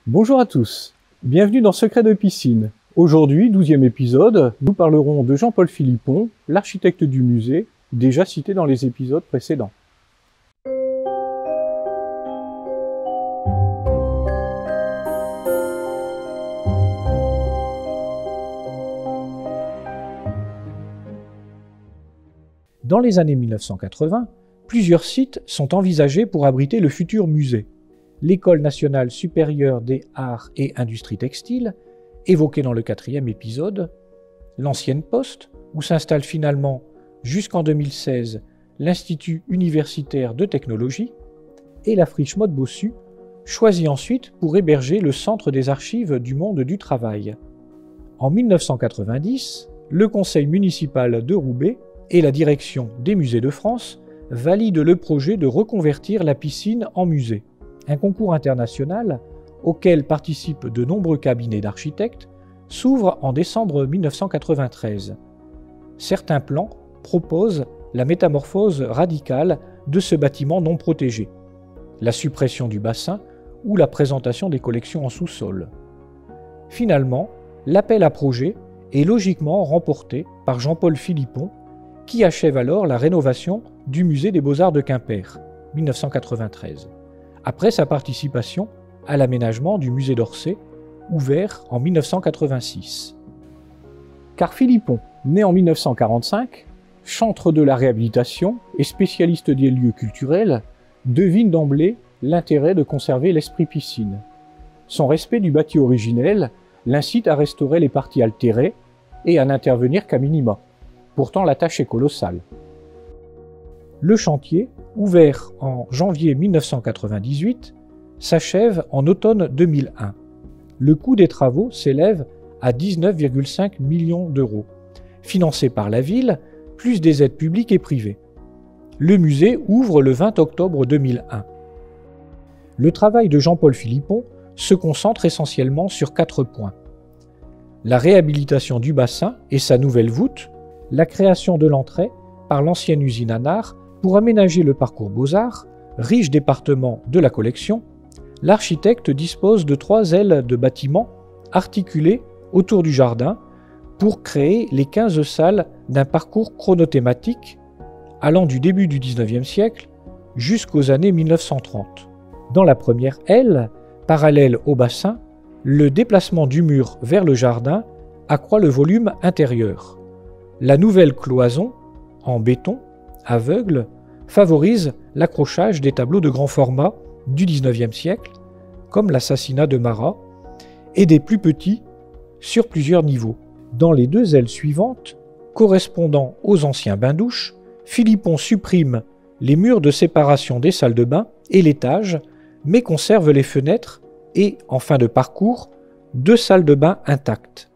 Bonjour à tous, bienvenue dans Secrets de piscine. Aujourd'hui, 12e épisode, nous parlerons de Jean-Paul Philippon, l'architecte du musée, déjà cité dans les épisodes précédents. Dans les années 1980, plusieurs sites sont envisagés pour abriter le futur musée. L'École nationale supérieure des arts et industries textiles, évoquée dans le 4e épisode, l'ancienne Poste, où s'installe finalement jusqu'en 2016 l'Institut universitaire de technologie, et la friche Maude Bossu, choisie ensuite pour héberger le Centre des archives du monde du travail. En 1990, le conseil municipal de Roubaix et la direction des musées de France valident le projet de reconvertir la piscine en musée. Un concours international, auquel participent de nombreux cabinets d'architectes, s'ouvre en décembre 1993. Certains plans proposent la métamorphose radicale de ce bâtiment non protégé, la suppression du bassin ou la présentation des collections en sous-sol. Finalement, l'appel à projet est logiquement remporté par Jean-Paul Philippon, qui achève alors la rénovation du musée des Beaux-Arts de Quimper, 1993, après sa participation à l'aménagement du musée d'Orsay, ouvert en 1986. Car Philippon, né en 1945, chantre de la réhabilitation et spécialiste des lieux culturels, devine d'emblée l'intérêt de conserver l'esprit piscine. Son respect du bâti originel l'incite à restaurer les parties altérées et à n'intervenir qu'à minima. Pourtant, la tâche est colossale. Le chantier, ouvert en janvier 1998, s'achève en automne 2001. Le coût des travaux s'élève à 19,5 millions d'euros, financés par la ville, plus des aides publiques et privées. Le musée ouvre le 20 octobre 2001. Le travail de Jean-Paul Philippon se concentre essentiellement sur 4 points. La réhabilitation du bassin et sa nouvelle voûte, la création de l'entrée par l'ancienne usine Anard pour aménager le parcours Beaux-Arts, riche département de la collection. L'architecte dispose de 3 ailes de bâtiments articulées autour du jardin pour créer les 15 salles d'un parcours chronothématique allant du début du XIXe siècle jusqu'aux années 1930. Dans la première aile, parallèle au bassin, le déplacement du mur vers le jardin accroît le volume intérieur. La nouvelle cloison, en béton, aveugle, favorise l'accrochage des tableaux de grand format du XIXe siècle, comme l'Assassinat de Marat, et des plus petits sur plusieurs niveaux. Dans les 2 ailes suivantes, correspondant aux anciens bains-douches, Philippon supprime les murs de séparation des salles de bain et l'étage, mais conserve les fenêtres et, en fin de parcours, 2 salles de bain intactes.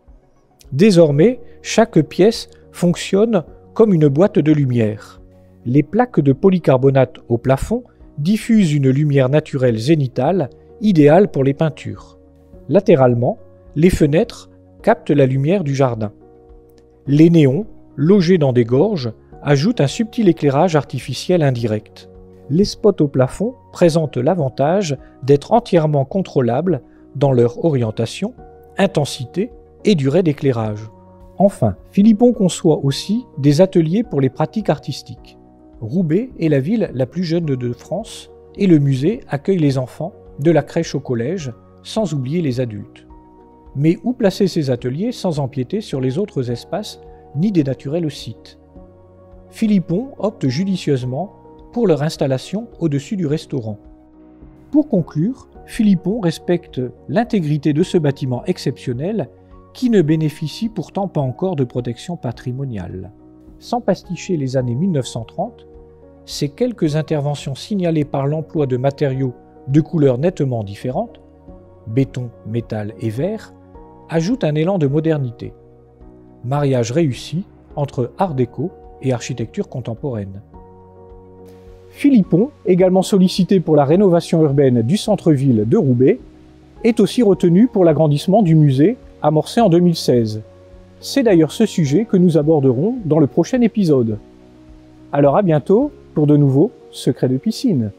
Désormais, chaque pièce fonctionne comme une boîte de lumière. Les plaques de polycarbonate au plafond diffusent une lumière naturelle zénitale, idéale pour les peintures. Latéralement, les fenêtres captent la lumière du jardin. Les néons, logés dans des gorges, ajoutent un subtil éclairage artificiel indirect. Les spots au plafond présentent l'avantage d'être entièrement contrôlables dans leur orientation, intensité et durée d'éclairage. Enfin, Philippon conçoit aussi des ateliers pour les pratiques artistiques. Roubaix est la ville la plus jeune de France et le musée accueille les enfants de la crèche au collège, sans oublier les adultes. Mais où placer ces ateliers sans empiéter sur les autres espaces ni dénaturer le site? Philippon opte judicieusement pour leur installation au-dessus du restaurant. Pour conclure, Philippon respecte l'intégrité de ce bâtiment exceptionnel qui ne bénéficie pourtant pas encore de protection patrimoniale. Sans pasticher les années 1930, ces quelques interventions signalées par l'emploi de matériaux de couleurs nettement différentes, béton, métal et verre, ajoutent un élan de modernité. Mariage réussi entre art déco et architecture contemporaine. Philippon, également sollicité pour la rénovation urbaine du centre-ville de Roubaix, est aussi retenu pour l'agrandissement du musée amorcé en 2016. C'est d'ailleurs ce sujet que nous aborderons dans le prochain épisode. Alors à bientôt pour de nouveaux Secrets de piscine.